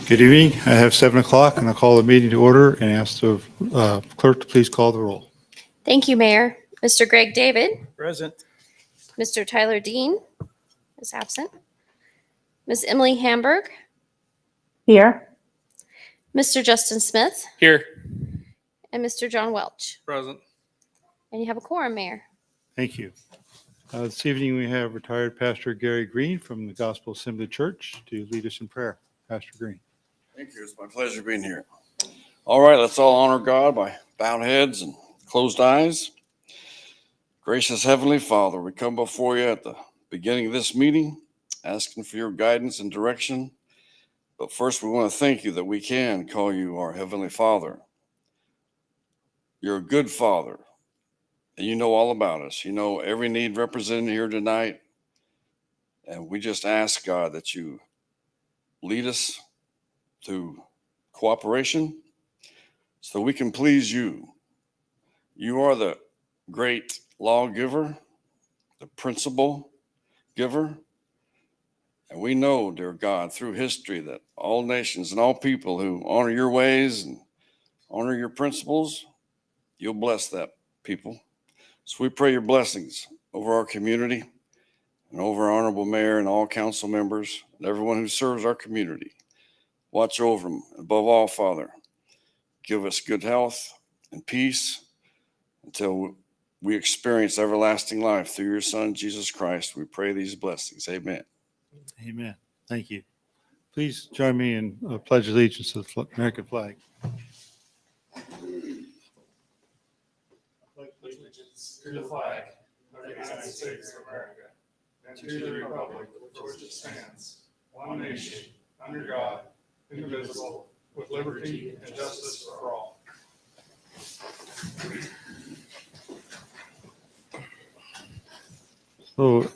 Good evening. I have 7 o'clock, and I'll call the meeting to order and ask the clerk to please call the roll. Thank you, Mayor. Mr. Greg David. Present. Mr. Tyler Dean is absent. Ms. Emily Hamburg. Here. Mr. Justin Smith. Here. And Mr. John Welch. Present. And you have a quorum, Mayor. Thank you. This evening, we have retired Pastor Gary Green from the Gospel Assembly Church to lead us in prayer. Pastor Green. Thank you. It's my pleasure being here. All right, let's all honor God by bowed heads and closed eyes. Gracious Heavenly Father, we come before you at the beginning of this meeting, asking for your guidance and direction. But first, we want to thank you that we can call you our Heavenly Father. You're a good Father, and you know all about us. You know every need represented here tonight. And we just ask, God, that you lead us to cooperation so we can please you. You are the great lawgiver, the principle giver. And we know, dear God, through history that all nations and all people who honor your ways and honor your principles, you'll bless that people. So we pray your blessings over our community and over our honorable mayor and all council members and everyone who serves our community. Watch over them. Above all, Father, give us good health and peace until we experience everlasting life through your Son, Jesus Christ. We pray these blessings. Amen. Amen. Thank you. Please join me in pledge allegiance to the American flag. Allegiance to the flag of the United States of America and to the republic for which it stands, one nation, under God, indivisible, with liberty and justice for all. So,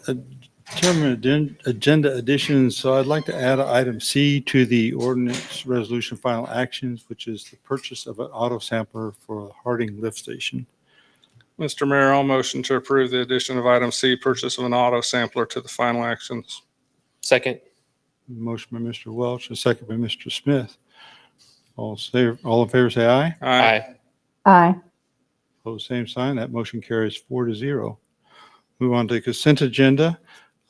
Chairman, agenda additions. So I'd like to add item C to the ordinance resolution final actions, which is the purchase of an auto sampler for the Harding lift station. Mr. Mayor, I'll motion to approve the addition of item C, purchase of an auto sampler to the final actions. Second. Motion by Mr. Welch, a second by Mr. Smith. All in favor, say aye. Aye. Aye. Opposed, same sign. That motion carries 4-0. Move on to the consent agenda.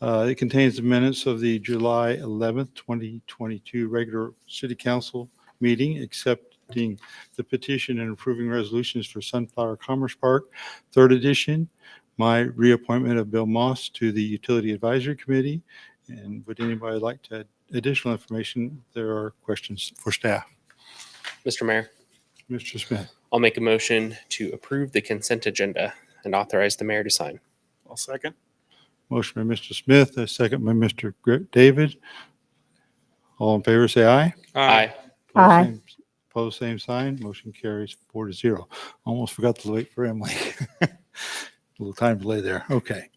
It contains the minutes of the July 11th, 2022 regular city council meeting, accepting the petition and approving resolutions for Sunflower Commerce Park, 3rd edition, my reappointment of Bill Moss to the Utility Advisory Committee. And would anybody like to add additional information? There are questions for staff. Mr. Mayor, Mr. Smith. I'll make a motion to approve the consent agenda and authorize the mayor to sign. I'll second. Motion by Mr. Smith, a second by Mr. David. All in favor, say aye. Aye. Aye. Opposed, same sign. Motion carries 4-0. Almost forgot to wait for Emily. A little time delay there. Okay.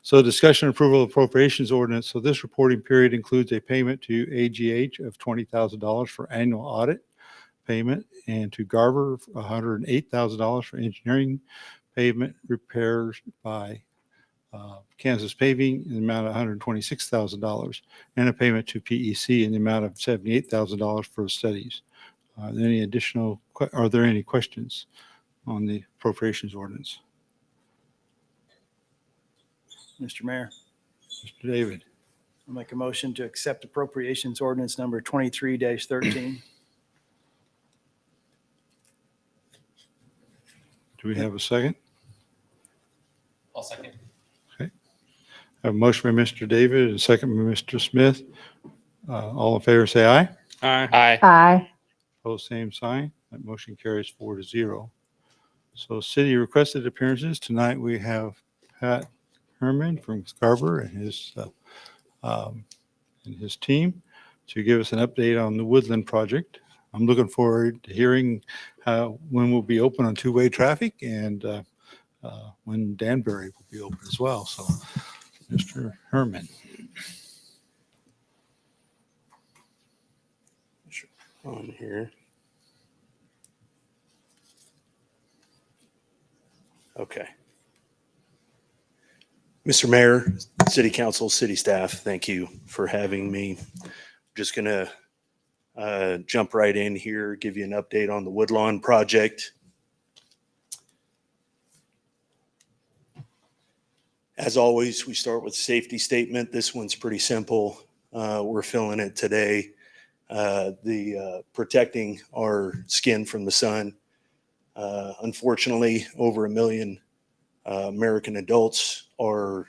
So discussion and approval of appropriations ordinance. So this reporting period includes a payment to AGH of $20,000 for annual audit payment and to Garver $108,000 for engineering pavement repairs by Kansas Paving in the amount of $126,000 and a payment to PEC in the amount of $78,000 for studies. Are there any questions on the appropriations ordinance? Mr. Mayor, Mr. David. I'll make a motion to accept appropriations ordinance number 23-13. Do we have a second? I'll second. I have a motion by Mr. David and a second by Mr. Smith. All in favor, say aye. Aye. Aye. Aye. Opposed, same sign. That motion carries 4-0. So city requested appearances. Tonight we have Pat Herman from Garver and his team to give us an update on the Woodland project. I'm looking forward to hearing when we'll be open on two-way traffic and when Danbury will be open as well. So, Mr. Herman. On here. Okay. Mr. Mayor, City Council, City staff, thank you for having me. I'm just going to jump right in here, give you an update on the Woodlawn project. As always, we start with a safety statement. This one's pretty simple. We're filling it today. Protecting our skin from the sun. Unfortunately, over 1 million American adults are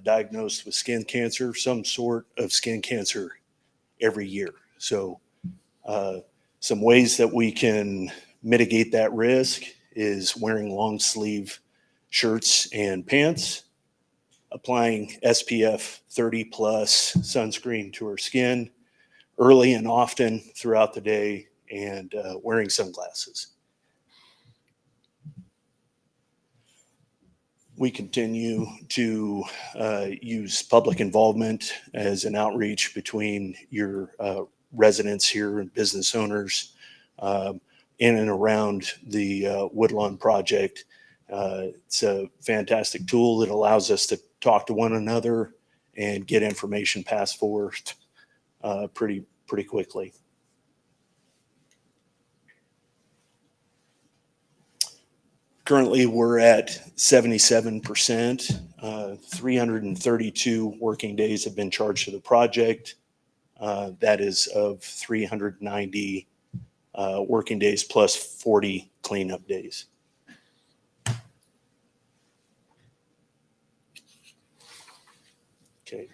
diagnosed with skin cancer, some sort of skin cancer every year. So some ways that we can mitigate that risk is wearing long sleeve shirts and pants, applying SPF 30 plus sunscreen to our skin early and often throughout the day, and wearing sunglasses. We continue to use public involvement as an outreach between your residents here and business owners in and around the Woodlawn project. It's a fantastic tool that allows us to talk to one another and get information passed forth pretty quickly. Currently, we're at 77%. 332 working days have been charged to the project. That is of 390 working days plus 40 cleanup days. Okay.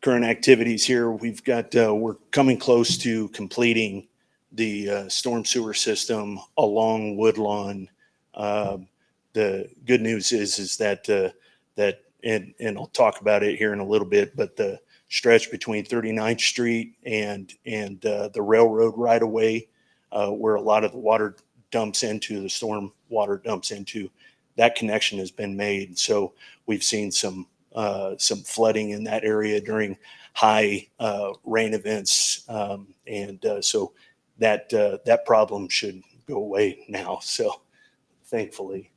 Current activities here, we've got, we're coming close to completing the storm sewer system along Woodlawn. The good news is that and I'll talk about it here in a little bit, but the stretch between 39th Street and the railroad right of way, where a lot of the water dumps into, the storm water dumps into, that connection has been made. So we've seen some flooding in that area during high rain events, so that problem should go away now. So thankfully.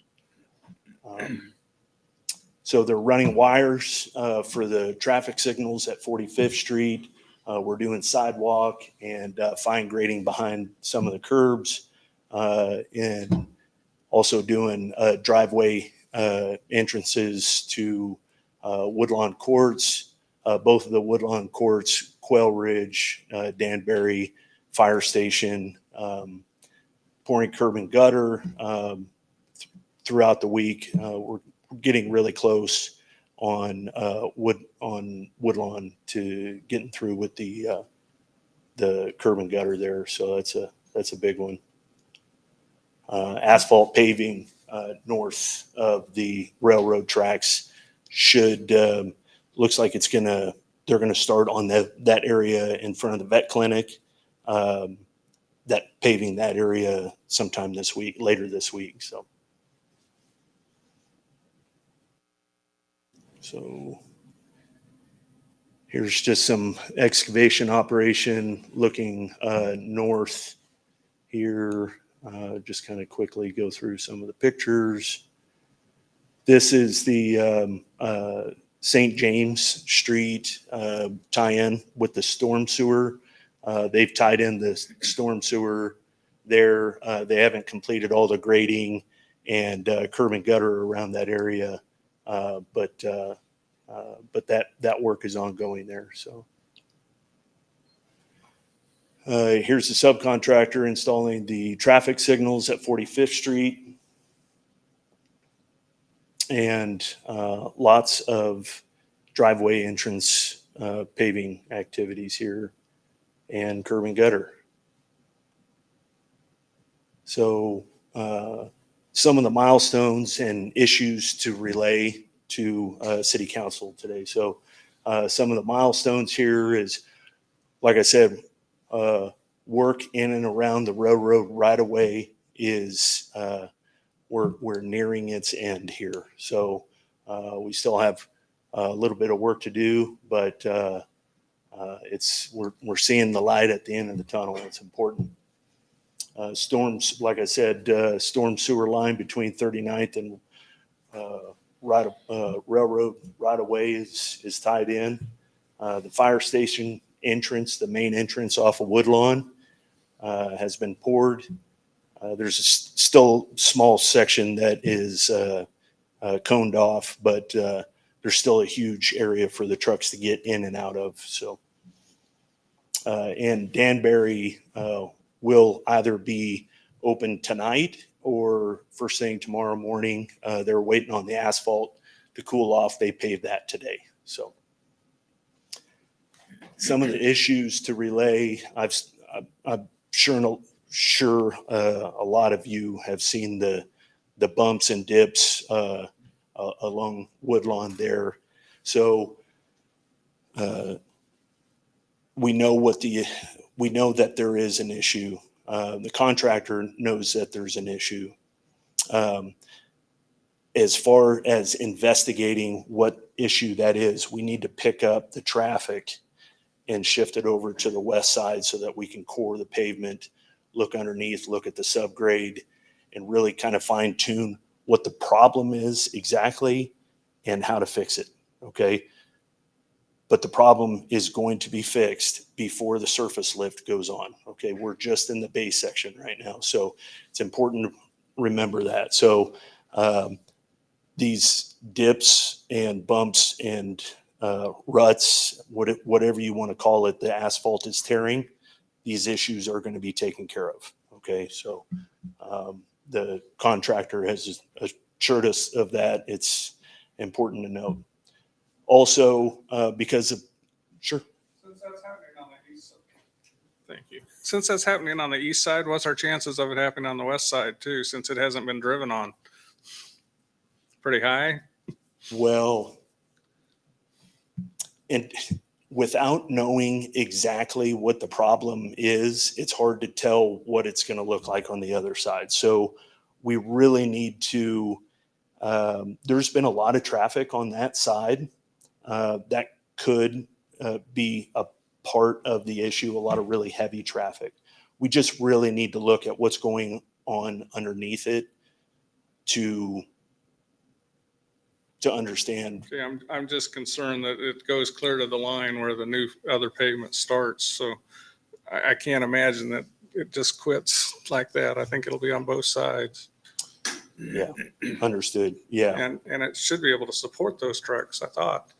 So they're running wires for the traffic signals at 45th Street. We're doing sidewalk and fine grading behind some of the curbs, and also doing driveway entrances to Woodlawn Courts. Both of the Woodlawn Courts, Quail Ridge, Danbury, Fire Station, pouring curb and gutter throughout the week. We're getting really close on Woodlawn to getting through with the curb and gutter there. So that's a big one. Asphalt paving north of the railroad tracks should looks like they're gonna start on that area in front of the vet clinic. That paving that area sometime later this week. So here's just some excavation operation looking north here. Just kind of quickly go through some of the pictures. This is the St. James Street tie-in with the storm sewer. They've tied in the storm sewer there. They haven't completed all the grading and curb and gutter around that area. But that work is ongoing there. So here's the subcontractor installing the traffic signals at 45th Street, and lots of driveway entrance paving activities here and curb and gutter. So some of the milestones and issues to relay to City Council today. So some of the milestones here is, like I said, work in and around the railroad right of way is we're nearing its end here. So we still have a little bit of work to do, but we're seeing the light at the end of the tunnel. It's important. Storms, like I said, storm sewer line between 39th and railroad right of way is tied in. The fire station entrance, the main entrance off of Woodlawn, has been poured. There's still a small section that is coned off, but there's still a huge area for the trucks to get in and out of. So, and Danbury will either be open tonight or first thing tomorrow morning. They're waiting on the asphalt to cool off. They paved that today. So some of the issues to relay, I'm sure a lot of you have seen the bumps and dips along Woodlawn there. So we know that there is an issue. The contractor knows that there's an issue. As far as investigating what issue that is, we need to pick up the traffic and shift it over to the west side so that we can core the pavement, look underneath, look at the subgrade, and really kind of fine tune what the problem is exactly and how to fix it. Okay. But the problem is going to be fixed before the surface lift goes on. Okay. We're just in the base section right now. So it's important to remember that. So these dips and bumps and ruts, whatever you want to call it, the asphalt is tearing, these issues are going to be taken care of. Okay. So the contractor has assured us of that. It's important to note. Also, because of, sure. Since that's happening on the east side. Thank you. Since that's happening on the east side, what's our chances of it happening on the west side too, since it hasn't been driven on? Pretty high? Well, and without knowing exactly what the problem is, it's hard to tell what it's going to look like on the other side. So we really need to, there's been a lot of traffic on that side. That could be a part of the issue, a lot of really heavy traffic. We just really need to look at what's going on underneath it to understand. Okay, I'm just concerned that it goes clear to the line where the new other pavement starts. So I can't imagine that it just quits like that. I think it'll be on both sides. Yeah, understood. Yeah. And it should be able to support those trucks, I thought.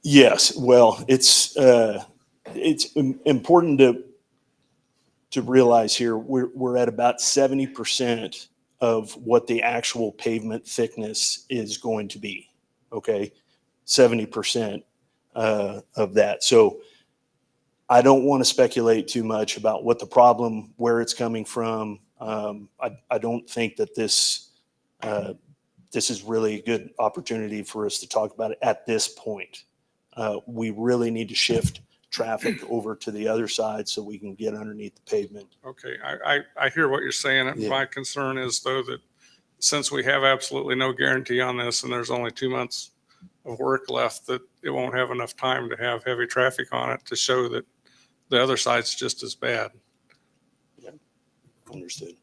Yes. Well, it's important to realize here we're at about 70% of what the actual pavement thickness is going to be. Okay. 70% of that. So I don't want to speculate too much about what the problem, where it's coming from. I don't think that this is really a good opportunity for us to talk about it at this point. We really need to shift traffic over to the other side so we can get underneath the pavement. Okay, I hear what you're saying. Yeah. My concern is though that since we have absolutely no guarantee on this and there's only 2 months of work left, that it won't have enough time to have heavy traffic on it to show that the other side's just as bad. Yeah, understood.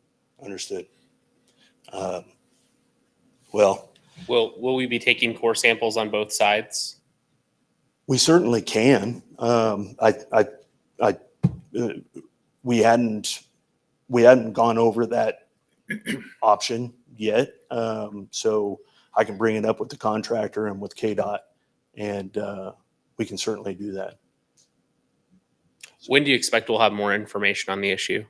Well, Will we be taking core samples on both sides? we certainly can. We hadn't gone over that option yet. So I can bring it up with the contractor and with KDOT, and we can certainly do that. When do you expect we'll have more information on the issue?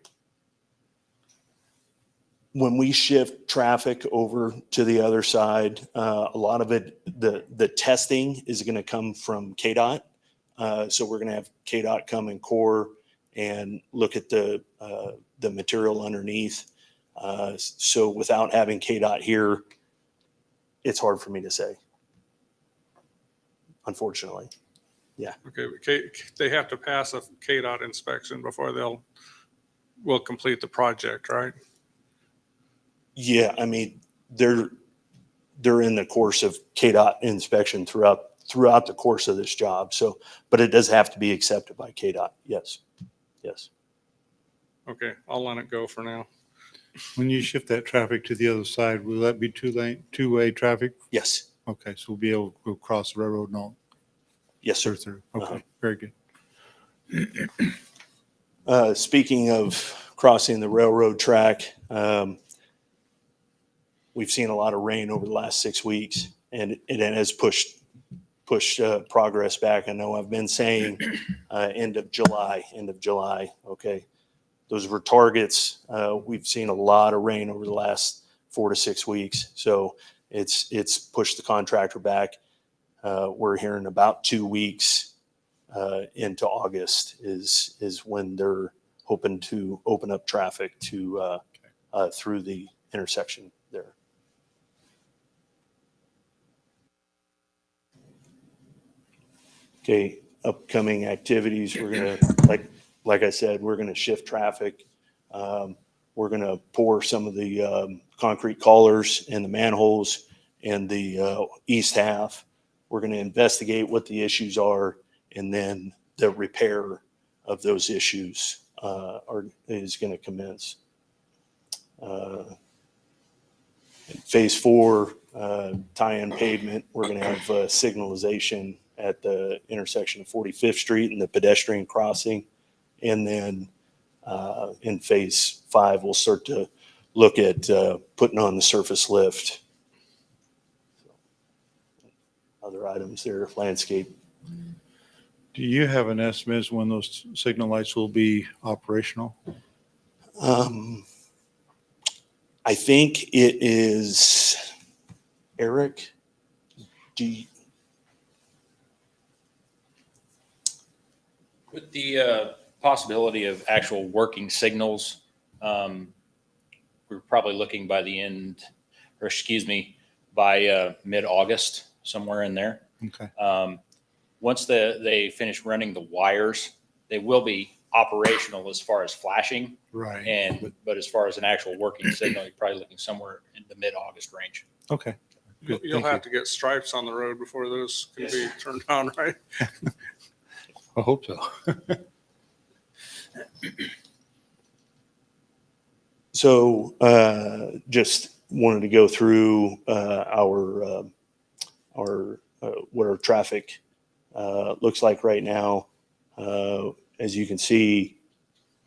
When we shift traffic over to the other side, a lot of it, the testing is going to come from KDOT. So we're going to have KDOT come and core and look at the material underneath. So without having KDOT here, it's hard for me to say, unfortunately. Yeah. Okay, but they have to pass a KDOT inspection before will complete the project, right? Yeah, I mean, they're in the course of KDOT inspection throughout the course of this job. So, but it does have to be accepted by KDOT. Yes. Okay, I'll let it go for now. When you shift that traffic to the other side, will that be two-way traffic? Yes. Okay, so we'll be able to go across the railroad and all. Yes, sir. Through. Okay, very good. Speaking of crossing the railroad track, we've seen a lot of rain over the last 6 weeks, and it has pushed progress back. I know I've been saying end of July. Okay, those were targets. We've seen a lot of rain over the last 4 to 6 weeks, so it's pushed the contractor back. We're hearing about 2 weeks into August is when they're hoping to open up traffic to through the intersection there. Okay, upcoming activities, we're gonna, like I said, we're gonna shift traffic. We're gonna pour some of the concrete collars in the manholes in the east half. We're gonna investigate what the issues are, and then the repair of those issues is gonna commence. Phase 4, tie-in pavement, we're gonna have signalization at the intersection of 45th Street and the pedestrian crossing. And then in phase 5, we'll start to look at putting on the surface lift. Other items there, landscape. Do you have an estimate as when those signal lights will be operational? I think it is Eric. With the possibility of actual working signals, we're probably looking by the end, or excuse me, by mid-August, somewhere in there. Okay. Once they finish running the wires, they will be operational as far as flashing. Right. But as far as an actual working signal, you're probably looking somewhere in the mid-August range. Okay. Good. You'll Thank have to get stripes on the road before those can be turned on, right? I hope so. So just wanted to go through our what our traffic looks like right now. As you can see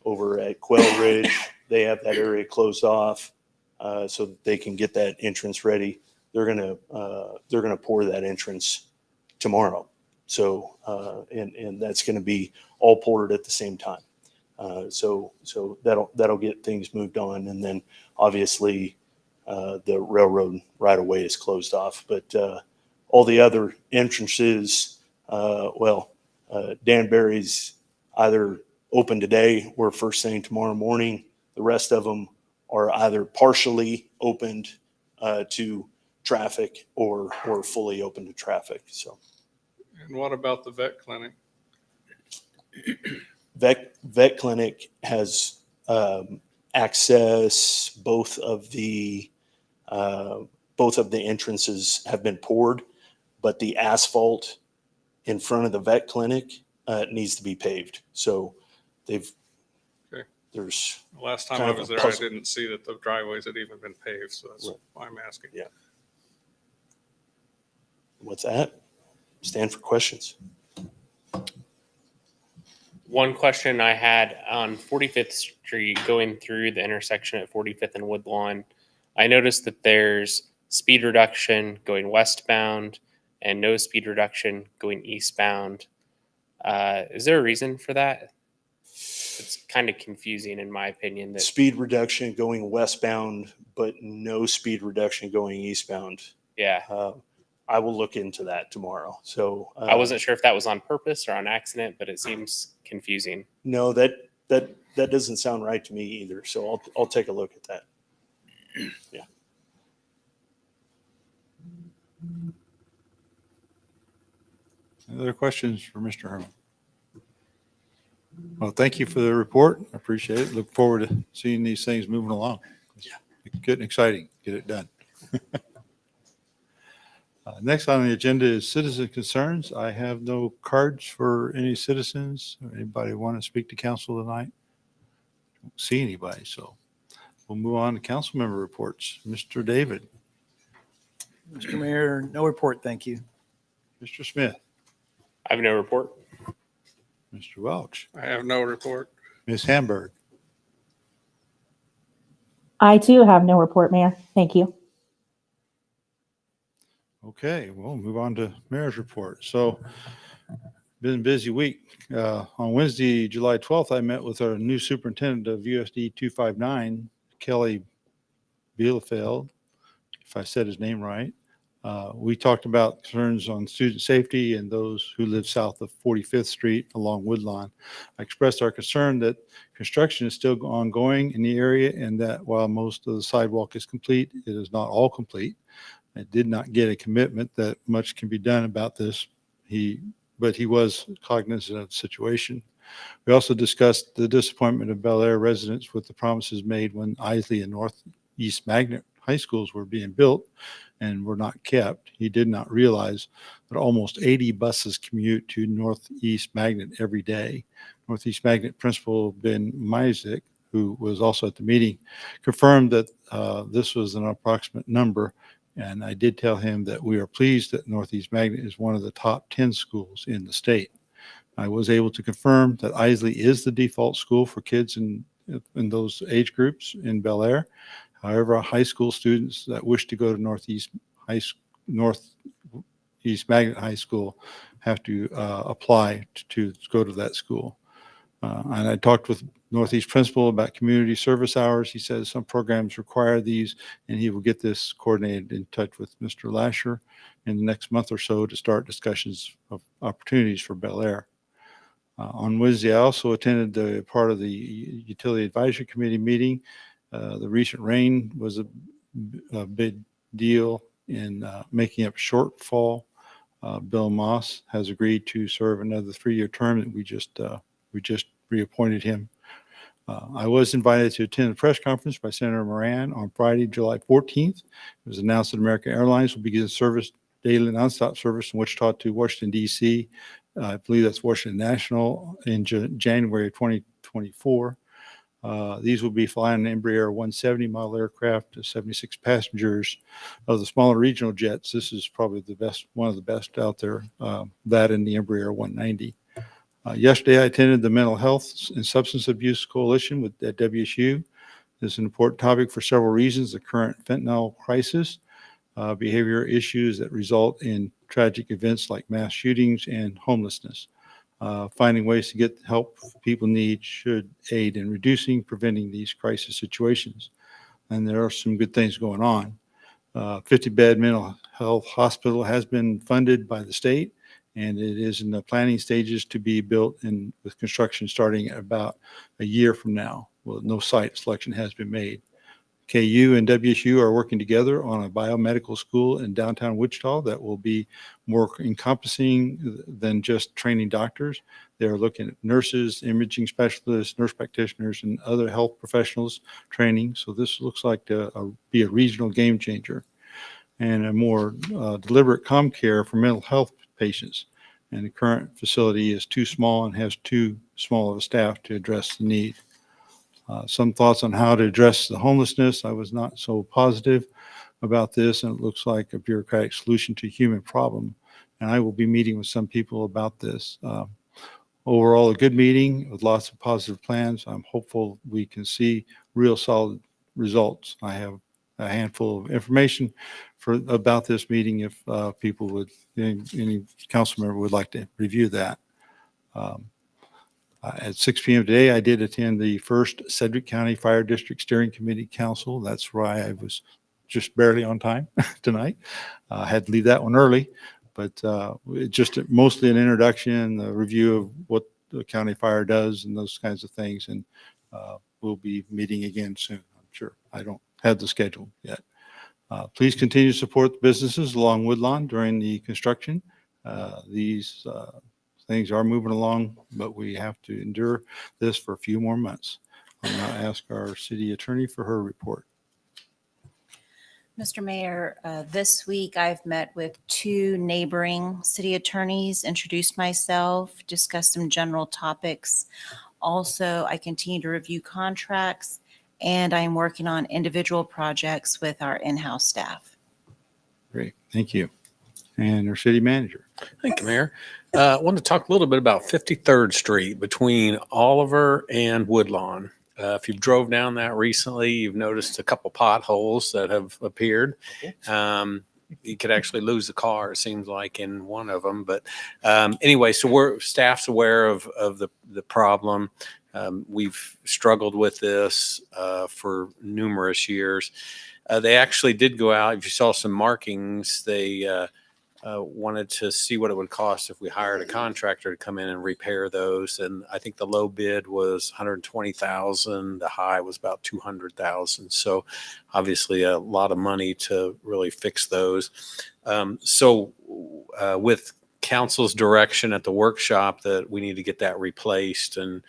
over at Quail Ridge, they have that area closed off so that they can get that entrance ready. They're gonna pour that entrance tomorrow. So and that's going to be all poured at the same time. So that'll get things moved on, and then obviously the railroad right away is closed off. But all the other entrances, Danbury's either open today or first thing tomorrow morning. The rest of them are either partially opened to traffic or fully open to traffic. So. And what about the vet clinic? Vet clinic has access. Both of the entrances have been poured, but the asphalt in front of the vet clinic needs to be paved. So there's. The last time kind I of was a there, I puzzle. didn't see that the driveways had even been paved, so that's Right. why I'm asking. Yeah. What's that? Stand for questions. One question I had on 45th Street going through the intersection at 45th and Woodlawn, I noticed that there's speed reduction going westbound and no speed reduction going eastbound. Is there a reason for that? It's kind of confusing in my opinion. That Speed reduction going westbound, but no speed reduction going eastbound. yeah, I will look into that tomorrow. So I wasn't sure if that was on purpose or on accident, but it seems confusing. No, that doesn't sound right to me either. So I'll take a look at that. Yeah. Any other questions for Mr. Herman? Well, thank you for the report. I appreciate it. Look forward to seeing these things moving along. Yeah. It's getting exciting. Get it done. Next on the agenda is citizen concerns. I have no cards for any citizens. Anybody want to speak to council tonight? Don't see anybody, so we'll move on to council member reports. Mr. David, Mr. Mayor, no report, thank you. Mr. Smith. I have no report. Mr. Welch, I have no report. Ms. Hamburg. I too have no report, Mayor. Thank you. Okay, we'll move on to mayor's report. So, been a busy week. On Wednesday, July 12th, I met with our new superintendent of USD 259, Kelly Bielefeld, if I said his name right. We talked about concerns on student safety and those who live south of 45th Street along Woodlawn. I expressed our concern that construction is still ongoing in the area and that while most of the sidewalk is complete, it is not all complete. I did not get a commitment that much can be done about this. But he was cognizant of the situation. We also discussed the disappointment of Bel Aire residents with the promises made when Isley and Northeast Magnet high schools were being built and were not kept. He did not realize that almost 80 buses commute to Northeast Magnet every day. Northeast Magnet principal Ben Mizek, who was also at the meeting, confirmed that this was an approximate number. And I did tell him that we are pleased that Northeast Magnet is one of the top 10 schools in the state. I was able to confirm that Isley is the default school for kids in those age groups in Bel Aire. However, high school students that wish to go to Northeast Magnet High School have to apply to go to that school. And I talked with Northeast principal about community service hours. He says some programs require these, and he will get this coordinated in touch with Mr. Lasher in the next month or so to start discussions of opportunities for Bel Aire. On Wednesday, I also attended the part of the Utility Advisory Committee meeting. The recent rain was a big deal in making up shortfall. Bill Moss has agreed to serve another 3-year term that we just reappointed him. I was invited to attend a press conference by Senator Moran on Friday, July 14th. It was announced that American Airlines will begin service, daily nonstop service from Wichita to Washington, D.C. I believe that's Washington National in January of 2024. These will be flying an Embraer 170 model aircraft to 76 passengers. Of the smaller regional jets, this is probably the best, one of the best out there, that and the Embraer 190. Yesterday, I attended the Mental Health and Substance Abuse Coalition at WSU. This is an important topic for several reasons: the current fentanyl crisis, behavior issues that result in tragic events like mass shootings and homelessness. Finding ways to get help people need should aid in reducing, preventing these crisis situations. And there are some good things going on. 50-bed mental health hospital has been funded by the state, and it is in the planning stages to be built, and with construction starting about a year from now. Well, no site selection has been made. KU and WSU are working together on a biomedical school in downtown Wichita that will be more encompassing than just training doctors. They are looking at nurses, imaging specialists, nurse practitioners, and other health professionals training. So this looks like to be a regional game changer and a more deliberate comm care for mental health patients. And the current facility is too small and has too small of a staff to address the need. Some thoughts on how to address the homelessness. I was not so positive about this, and it looks like a bureaucratic solution to a human problem. And I will be meeting with some people about this. Overall, a good meeting with lots of positive plans. I'm hopeful we can see real solid results. I have a handful of information about this meeting if people would, any council member would like to review that. At 6 p.m. today, I did attend the first Sedgwick County Fire District Steering Committee Council. That's why I was just barely on time tonight. I had to leave that one early, but just mostly an introduction, a review of what the county fire does and those kinds of things. And we'll be meeting again soon, I'm sure. I don't have the schedule yet. Please continue to support the businesses along Woodlawn during the construction. These things are moving along, but we have to endure this for a few more months. I'll now ask our city attorney for her report. Mr. Mayor, this week I've met with 2 neighboring city attorneys, introduced myself, discussed some general topics. Also, I continue to review contracts, and I'm working on individual projects with our in-house staff. Great, thank you. And our city manager. Thank you, Mayor. I want to talk a little bit about 53rd Street between Oliver and Woodlawn. If you've drove down that recently, you've noticed a couple potholes that have appeared. You could actually lose a car, it seems like, in one of them. But anyway, so staff's aware of the problem. We've struggled with this for numerous years. They actually did go out. If you saw some markings, they wanted to see what it would cost if we hired a contractor to come in and repair those. And I think the low bid was 120,000. The high was about 200,000. So obviously a lot of money to really fix those. With council's direction at the workshop that we need to get that replaced. And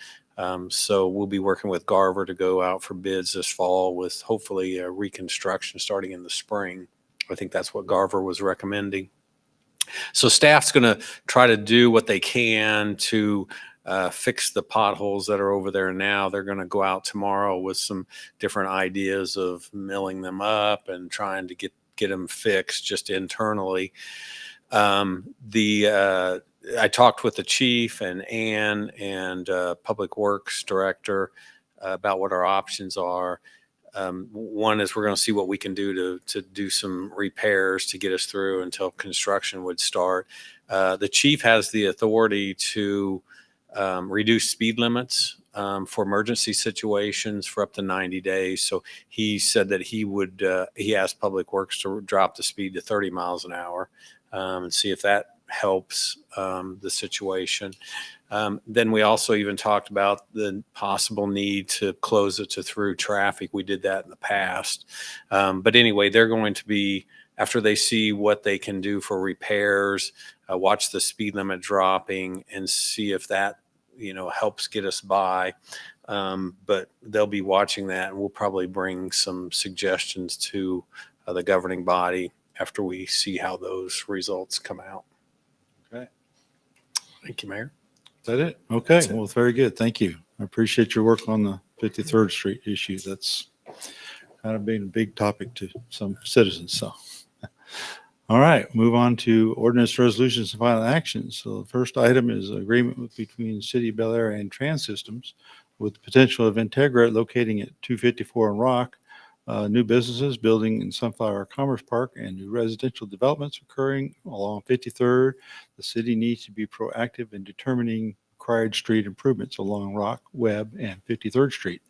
so we'll be working with Garver to go out for bids this fall with hopefully a reconstruction starting in the spring. I think that's what Garver was recommending. So staff's going to try to do what they can to fix the potholes that are over there now. They're going to go out tomorrow with some different ideas of milling them up and trying to get them fixed just internally. I talked with the chief and Ann and Public Works Director about what our options are. One is we're going to see what we can do to do some repairs to get us through until construction would start. The chief has the authority to reduce speed limits for emergency situations for up to 90 days. So he said that he asked Public Works to drop the speed to 30 miles an hour and see if that helps the situation. Then we also even talked about the possible need to close it to through traffic. We did that in the past. But anyway, they're going to be, after they see what they can do for repairs, watch the speed limit dropping and see if that, helps get us by. But they'll be watching that, and we'll probably bring some suggestions to the governing body after we see how those results come out. Okay. Thank you, Mayor. Is that it? Okay. Well, very good. Thank you. I appreciate your work on the 53rd Street issue. That's kind of been a big topic to some citizens. So, all right, move on to ordinance resolutions and final actions. So the first item is agreement between the City of Bel Aire and Transystems with the potential of Integra locating at 254 and Rock. New businesses building in Sunflower Commerce Park and new residential developments occurring along 53rd. The city needs to be proactive in determining required street improvements along Rock, Webb, and 53rd Street.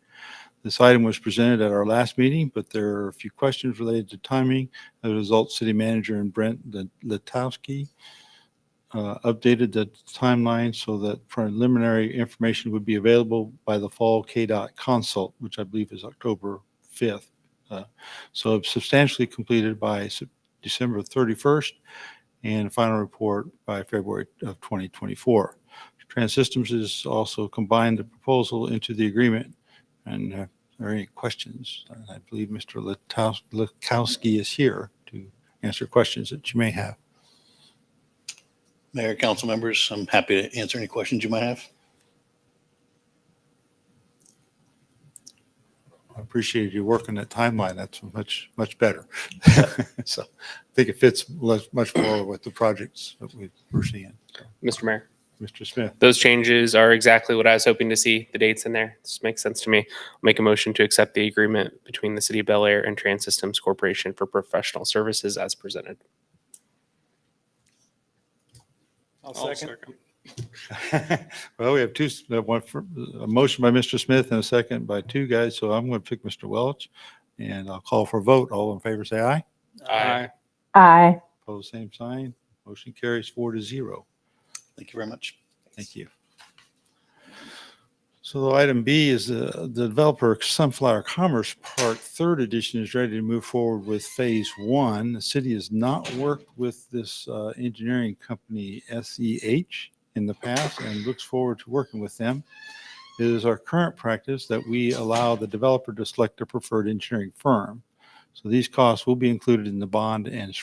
This item was presented at our last meeting, but there are a few questions related to timing. As a result, City Manager and Brent Letowski updated the timeline so that preliminary information would be available by the fall KDOT consult, which I believe is October 5th. So it's substantially completed by December 31st and final report by February of 2024. Transystems has also combined the proposal into the agreement. And are there any questions? I believe Mr. Lekowski is here to answer questions that you may have. Mayor, council members, I'm happy to answer any questions you might have. I appreciate you working that timeline. That's much better. So I think it fits much more with the projects that we're seeing. Mr. Mayor, Mr. Smith. those changes are exactly what I was hoping to see. The dates in there. This makes sense to me. I'll make a motion to accept the agreement between the City of Bel Aire and Transystems Corporation for professional services as presented. I'll second. Well, we have a motion by Mr. Smith and a second by two guys. So I'm going to pick Mr. Welch and I'll call for a vote. All in favor, say aye. Aye. Aye. Opposed, same sign. Motion carries 4-0. Thank you very much. Thank you. So item B is the developer Sunflower Commerce Park third edition is ready to move forward with phase one. The city has not worked with this engineering company SEH in the past and looks forward to working with them. It is our current practice that we allow the developer to select a preferred engineering firm. So these costs will be included in the bond and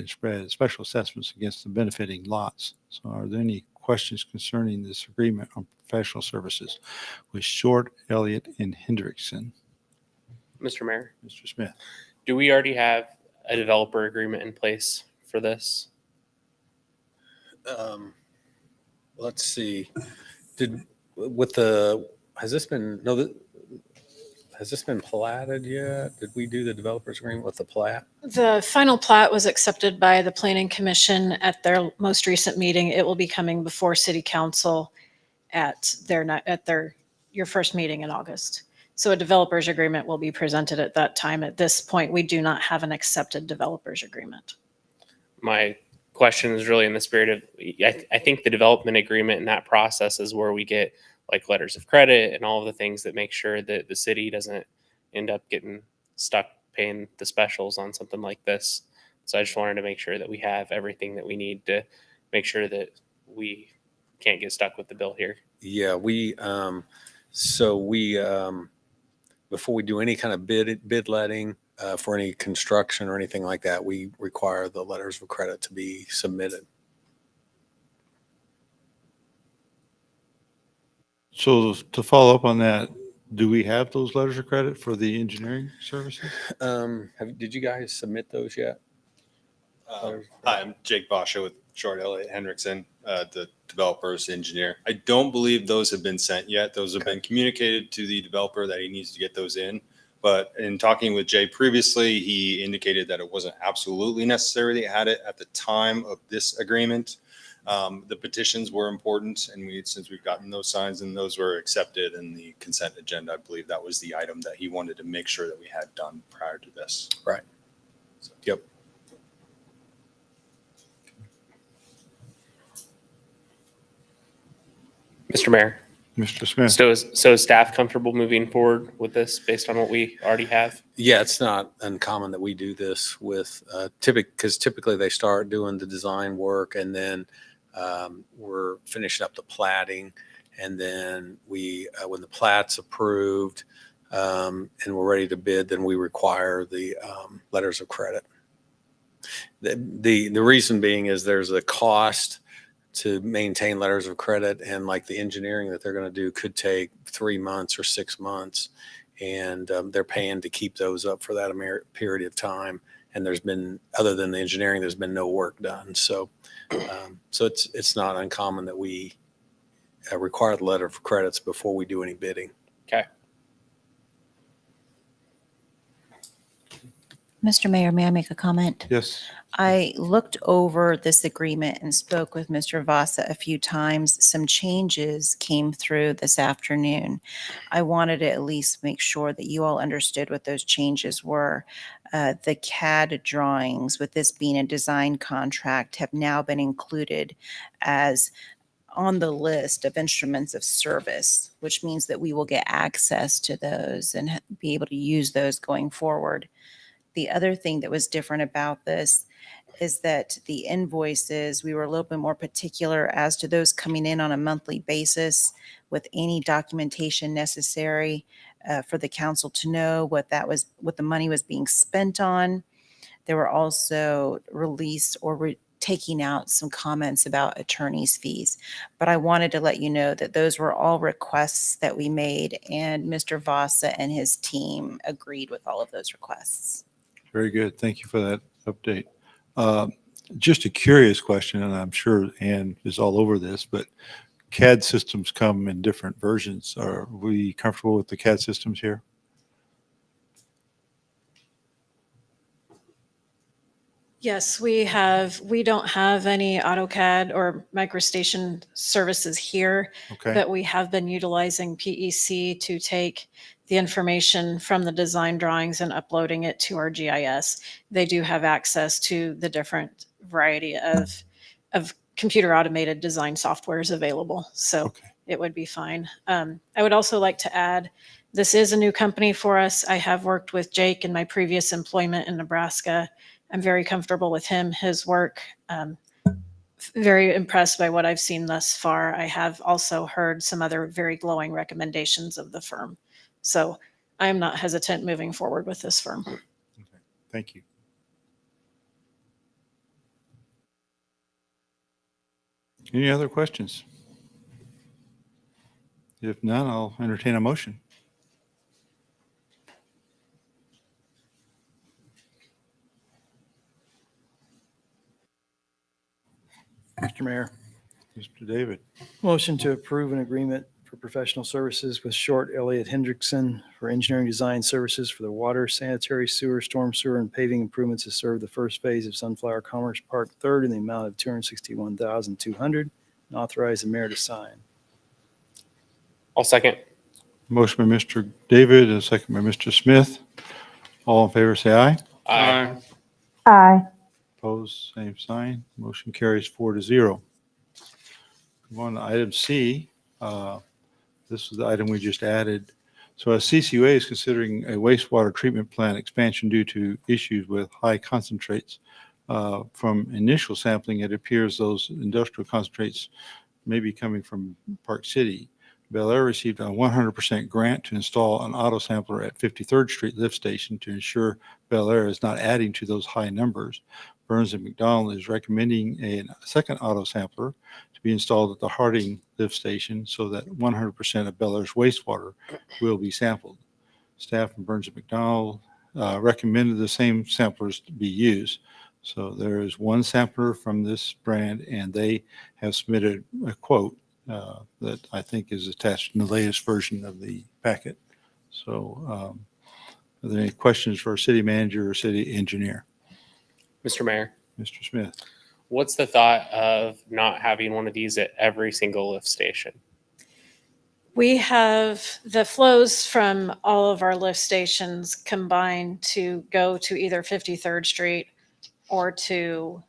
spread special assessments against the benefiting lots. So are there any questions concerning this agreement on professional services with Short, Elliott, and Hendrickson? Mr. Mayor, Mr. Smith. do we already have a developer agreement in place for this? let's see, has this been, has this been platted yet? Did we do the developers agreement with the plat? The final plat was accepted by the Planning Commission at their most recent meeting. It will be coming before City Council at your first meeting in August. So a developers agreement will be presented at that time. At this point, we do not have an accepted developers agreement. My question is really in the spirit of, I think the development agreement and that process is where we get like letters of credit and all of the things that make sure that the city doesn't end up getting stuck paying the specials on something like this. So I just wanted to make sure that we have everything that we need to make sure that we can't get stuck with the bill here. Yeah, before we do any kind of bid letting for any construction or anything like that, we require the letters of credit to be submitted. So to follow up on that, do we have those letters of credit for the engineering services? Did you guys submit those yet? Hi, I'm Jake Basha with Short Elliott Hendrickson, the developer's engineer. I don't believe those have been sent yet. Those have been communicated to the developer that he needs to get those in. But in talking with Jay previously, he indicated that it wasn't absolutely necessary that he had it at the time of this agreement. The petitions were important, and since we've gotten those signs and those were accepted in the consent agenda, I believe that was the item that he wanted to make sure that we had done prior to this. Right. So, yep. Mr. Mayor. Mr. Smith. So is staff comfortable moving forward with this based on what we already have? Yeah, it's not uncommon that we do this with because typically they start doing the design work and then we're finishing up the platting, and then when the plat's approved and we're ready to bid, then we require the letters of credit. The reason being is there's a cost to maintain letters of credit, and like the engineering that they're going to do could take 3 months or 6 months, and they're paying to keep those up for that period of time. And there's been, other than the engineering, there's been no work done. So it's not uncommon that we require the letter of credits before we do any bidding. Okay. Mr. Mayor, may I make a comment? Yes. I looked over this agreement and spoke with Mr. Vasa a few times. Some changes came through this afternoon. I wanted to at least make sure that you all understood what those changes were. The CAD drawings, with this being a design contract, have now been included as on the list of instruments of service, which means that we will get access to those and be able to use those going forward. The other thing that was different about this is that the invoices, we were a little bit more particular as to those coming in on a monthly basis with any documentation necessary for the council to know what the money was being spent on. There were also release or taking out some comments about attorney's fees. But I wanted to let you know that those were all requests that we made, and Mr. Vasa and his team agreed with all of those requests. Very good. Thank you for that update. Just a curious question, and I'm sure Ann is all over this, but CAD systems come in different versions. Are we comfortable with the CAD systems here? Yes, we don't have any AutoCAD or MicroStation services here, Okay. but we have been utilizing PEC to take the information from the design drawings and uploading it to our GIS. They do have access to the different variety of computer automated design softwares available. So Okay. it would be fine. I would also like to add, this is a new company for us. I have worked with Jake in my previous employment in Nebraska. I'm very comfortable with him, his work. Very impressed by what I've seen thus far. I have also heard some other very glowing recommendations of the firm. So I'm not hesitant moving forward with this firm. Okay. Thank you. Any other questions? If none, I'll entertain a motion. Mr. Mayor. Mr. David. Motion to approve an agreement for professional services with Short Elliott Hendrickson for engineering design services for the water, sanitary sewer, storm sewer, and paving improvements to serve the first phase of Sunflower Commerce Park Third in the amount of $261,200, and authorize the mayor to sign. I'll second. Motion by Mr. David, a second by Mr. Smith. All in favor, say aye. Aye. Aye. Opposed, same sign. Motion carries 4-0. Move on to item C. This is the item we just added. So as CCUA is considering a wastewater treatment plant expansion due to issues with high concentrates, from initial sampling, it appears those industrial concentrates may be coming from Park City. Bel Aire received a 100% grant to install an autosampler at 53rd Street lift station to ensure Bel Aire is not adding to those high numbers. Burns and McDonald is recommending a second autosampler to be installed at the Harding lift station so that 100% of Bel Aire's wastewater will be sampled. Staff from Burns and McDonald recommended the same samplers to be used. So there is one sampler from this brand, and they have submitted a quote that I think is attached in the latest version of the packet. So are there any questions for our city manager or city engineer? Mr. Mayor, Mr. Smith. what's the thought of not having one of these at every single lift station? We have the flows from all of our lift stations combined to go to either 53rd Street or to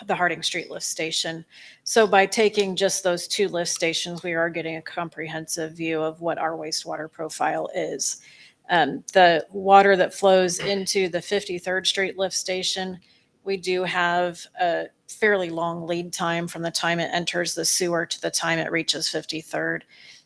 the Harding Street lift station. So by taking just those two lift stations, we are getting a comprehensive view of what our wastewater profile is. The water that flows into the 53rd Street lift station, we do have a fairly long lead time from the time it enters the sewer to the time it reaches 53rd.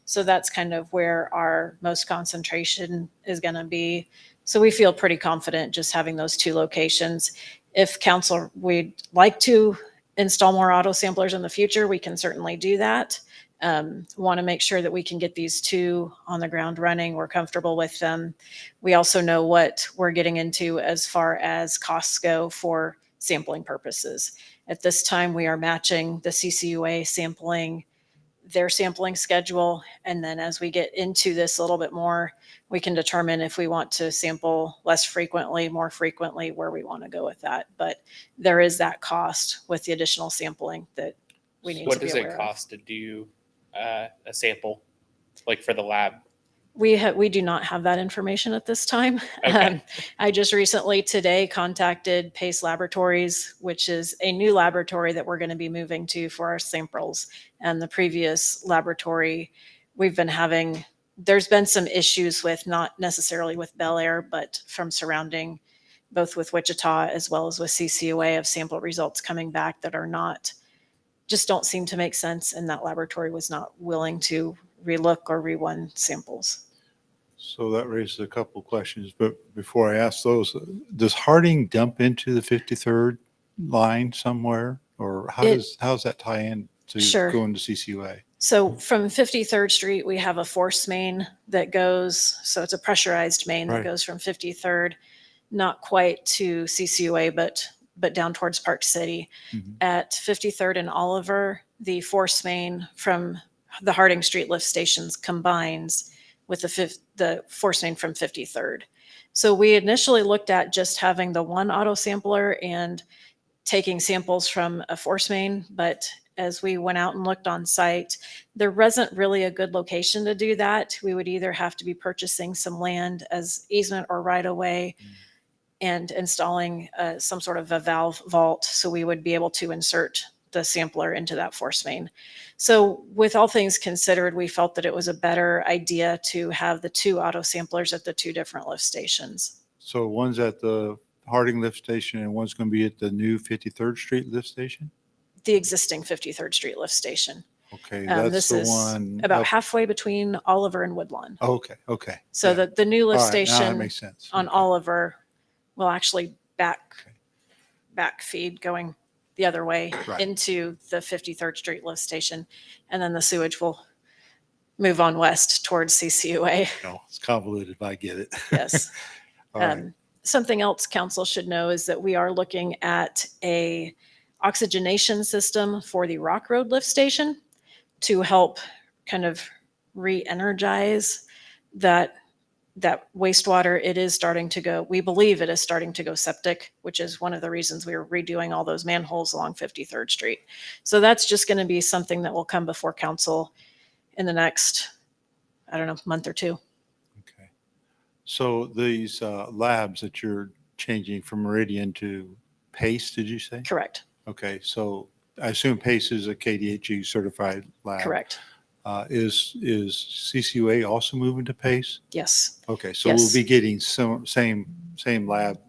So that's kind of where our most concentration is going to be. So we feel pretty confident just having those two locations. If council, we'd like to install more auto samplers in the future, we can certainly do that. Want to make sure that we can get these two on the ground running. We're comfortable with them. We also know what we're getting into as far as costs go for sampling purposes. At this time, we are matching the CCUA sampling, their sampling schedule. And then as we get into this a little bit more, we can determine if we want to sample less frequently, more frequently, where we want to go with that. But there is that cost with the additional sampling that we need to be aware of. What does it cost to do a sample, like for the lab? We do not have that information at this time. Okay. I just recently today contacted Pace Laboratories, which is a new laboratory that we're going to be moving to for our samples. And the previous laboratory, there's been some issues with, not necessarily with Bel Aire, but from surrounding, both with Wichita as well as with CCUA, of sample results coming back that just don't seem to make sense. And that laboratory was not willing to relook or rerun samples. So that raises a couple of questions, but before I ask those, does Harding dump into the 53rd line somewhere? Or how does that tie in to Sure. going to CCUA? So from 53rd Street, we have a force main that goes, so it's a pressurized main Right. that goes from 53rd, not quite to CCUA, but down towards Park City. Mhm. At 53rd and Oliver, the force main from the Harding Street lift stations combines with the force main from 53rd. So we initially looked at just having the one auto sampler and taking samples from a force main, but as we went out and looked on site, there wasn't really a good location to do that. We would either have to be purchasing some land as easement or right of way and installing some sort of a valve vault so we would be able to insert the sampler into that force main. So with all things considered, we felt that it was a better idea to have the two auto samplers at the two different lift stations. So one's at the Harding lift station and one's going to be at the new 53rd Street lift station? The existing 53rd Street lift station. Okay, that's This the is one. about up- halfway between Oliver and Woodlawn. Okay, okay. So yeah. the new lift All right, now that station makes sense. on Okay. Oliver will actually back Okay. feed going the other way Right. into the 53rd Street lift station. And then the sewage will move on west towards CCUA. No, it's convoluted, but I get it. Yes. All right. Something else council should know is that we are looking at a oxygenation system for the Rock Road lift station to help kind of re-energize that wastewater. It is starting to go, we believe it is starting to go septic, which is one of the reasons we were redoing all those manholes along 53rd Street. So that's just going to be something that will come before council in the next, I don't know, month or two. Okay. So these labs that you're changing from Meridian to PACE, did you say? Correct. Okay, so I assume PACE is a KDHE certified lab. Correct. Is CCUA also moving to PACE? Yes. Okay, so we'll Yes. be getting same lab doing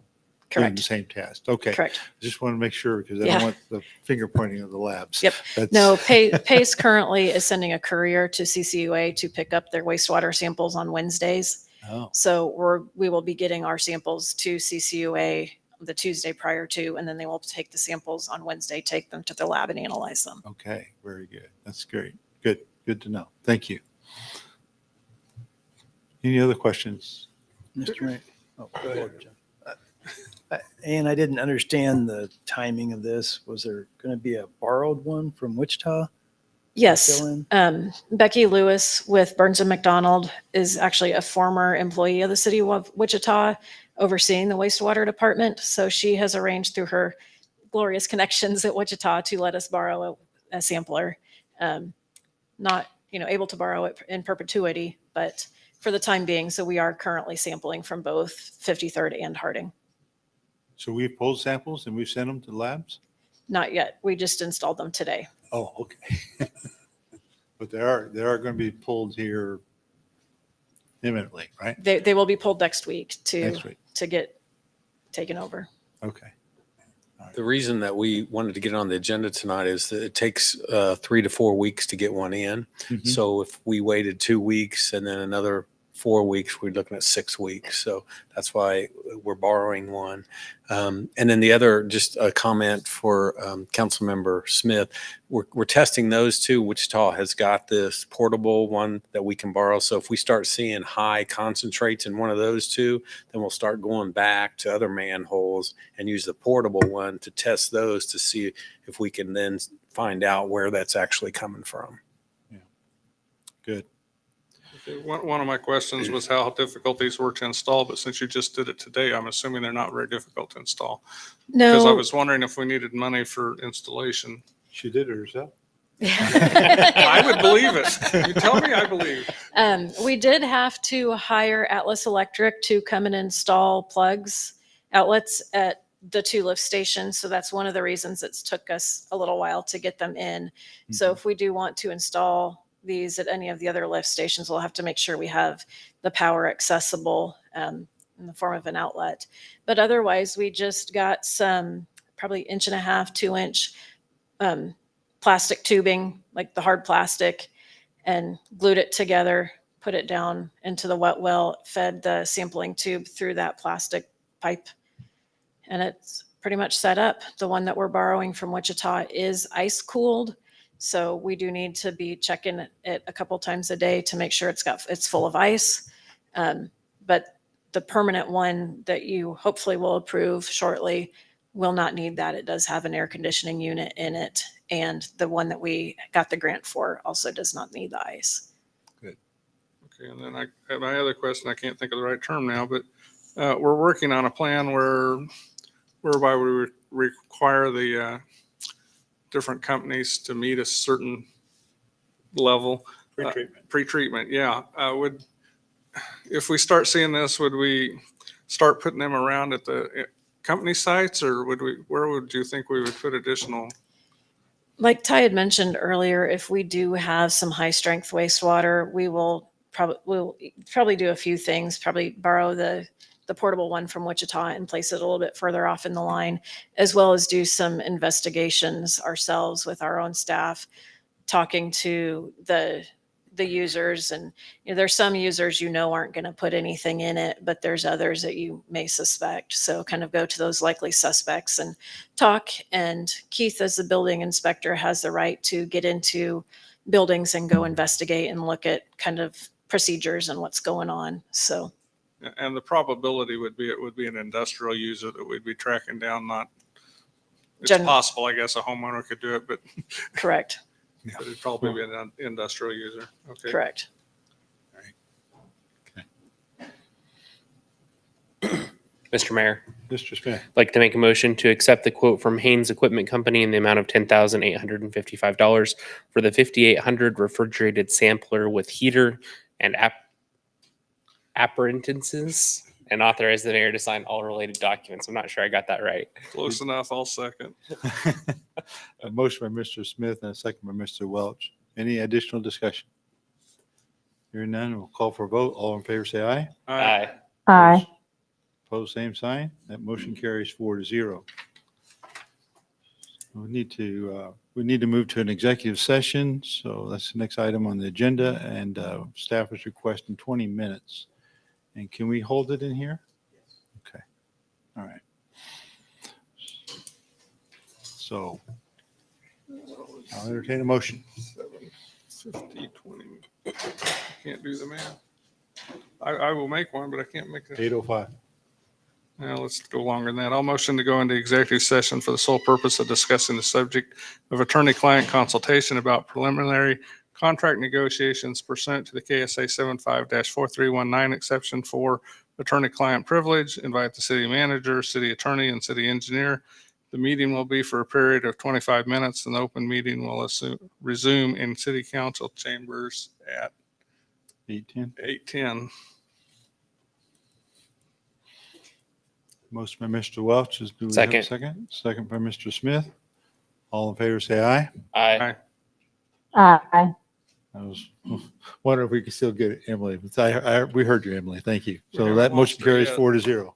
the Correct. same test. Okay. Correct. Just want to make sure because I Yeah. don't want the finger pointing of the labs. Yep. That's- No, PACE currently is sending a courier to CCUA to pick up their wastewater samples on Wednesdays. Oh, So we will be getting our samples to CCUA the Tuesday prior to, and then they will take the samples on Wednesday, take them to the lab and analyze them. okay, very good. That's great. Good to know. Thank you. Any other questions? Mr. Mayor. Oh, go ahead, John. And I didn't understand the timing of this. Was there going to be a borrowed one from Wichita? Yes. Fill in? Becky Lewis with Burns and McDonald is actually a former employee of the city of Wichita overseeing the wastewater department. So she has arranged through her glorious connections at Wichita to let us borrow a sampler. Not, able to borrow it in perpetuity, but for the time being. So we are currently sampling from both 53rd and Harding. So we've pulled samples and we've sent them to labs? Not yet. We just installed them today. Oh, okay. But they are going to be pulled here imminently, right? They will be pulled next week Next week. to get taken over. Okay. The reason that we wanted to get it on the agenda tonight is that it takes 3 to 4 weeks to get one in. Mhm. So if we waited 2 weeks and then another 4 weeks, we're looking at 6 weeks. So that's why we're borrowing one. And then the other, just a comment for Councilmember Smith. We're testing those two. Wichita has got this portable one that we can borrow. So if we start seeing high concentrates in one of those two, then we'll start going back to other manholes and use the portable one to test those to see if we can then find out where that's actually coming from. Good. Okay, one of my questions was how difficult these were to install, but since you just did it today, I'm assuming they're not very difficult to install. Because I No. was wondering if we needed money for installation. She did it herself. I would believe it. You tell me I believe. We did have to hire Atlas Electric to come and install outlets at the 2 lift stations. So that's one of the reasons it's took us a little while to get them in. So if we do want to install these at any of the other lift stations, we'll have to make sure we have the power accessible in the form of an outlet. But otherwise, we just got some probably 1.5 to 2-inch plastic tubing, like the hard plastic, and glued it together, put it down into the wet well, fed the sampling tube through that plastic pipe. And it's pretty much set up. The one that we're borrowing from Wichita is ice cooled. So we do need to be checking it a couple times a day to make sure it's full of ice. But the permanent one that you hopefully will approve shortly will not need that. It does have an air conditioning unit in it. And the one that we got the grant for also does not need the ice. Okay, and then my other question, I can't think of the right term now, but we're working on a plan whereby we require the different companies to meet a certain level. Pre-treatment, yeah. If we start seeing this, would we start putting them around at the company sites, or where would you think we would put additional? Like Ty had mentioned earlier, if we do have some high strength wastewater, we'll probably do a few things, probably borrow the portable one from Wichita and place it a little bit further off in the line, as well as do some investigations ourselves with our own staff, talking to the users. And there's some users aren't going to put anything in it, but there's others that you may suspect. So kind of go to those likely suspects and talk. And Keith, as the building inspector, has the right to get into buildings and go investigate and look at kind of procedures and what's going on. So. And the probability would be it would be an industrial user that we'd be tracking down, not It's Gen- possible, I guess, a homeowner could do it, but Correct, it'd probably be an industrial user. Okay. correct. Mr. Mayor, Mr. Smith, I'd like to make a motion to accept the quote from Haynes Equipment Company in the amount of $10,855 for the 5800 refrigerated sampler with heater and appurtenances, and authorize the mayor to sign all related documents. I'm not sure I got that right. Close enough. I'll second. a motion by Mr. Smith and a second by Mr. Welch. Any additional discussion? Hearing none, we'll call for a vote. All in favor, say aye. Aye. Aye. Opposed, same sign. That motion carries 4-0. We need to move to an executive session. So that's the next item on the agenda, and staff is requesting 20 minutes. And can we hold it in here? Okay. All right. So I'll entertain a motion. 50, 20. Can't do the math. I will make one, but I can't make it. 8:05. Now, let's go longer than that. I'll motion to go into executive session for the sole purpose of discussing the subject of attorney-client consultation about preliminary contract negotiations pursuant to the KSA 75-4319, exception for attorney-client privilege. Invite the city manager, city attorney, and city engineer. The meeting will be for a period of 25 minutes, and the open meeting will resume in city council chambers at 8:10. 8:10. Motion by Mr. Welch. Do we have a Second. second? Second by Mr. Smith. All in favor, say aye. Aye. Aye. I was wondering if we could still get it, Emily. But we heard you, Emily. Thank you. We So haven't that motion lost her carries yet. 4-0.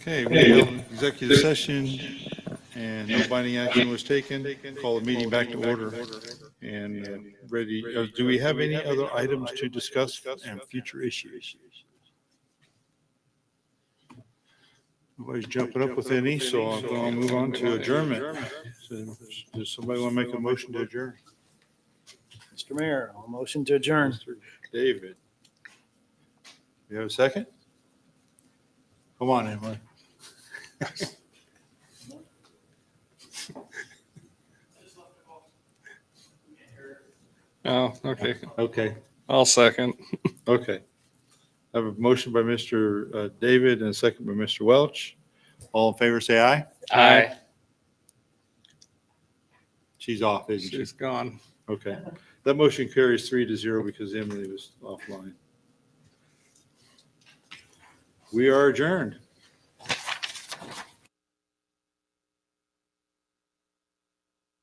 Okay, we held an executive session and no binding action was taken. Call the meeting back to order and ready. Do we have any other items to discuss and future issues? Nobody's jumping up with any, so I'll move on to adjournment. So, does somebody want to make a motion to adjourn? Mr. Mayor, I'll motion to adjourn. Mr. David. You have a second? Come on, Emily. Oh, okay. Okay, I'll second. okay. I have a motion by Mr. David and a second by Mr. Welch. All in favor, say aye. Aye. She's off, isn't she? She's gone. Okay. That motion carries 3-0 because Emily was offline. We are adjourned.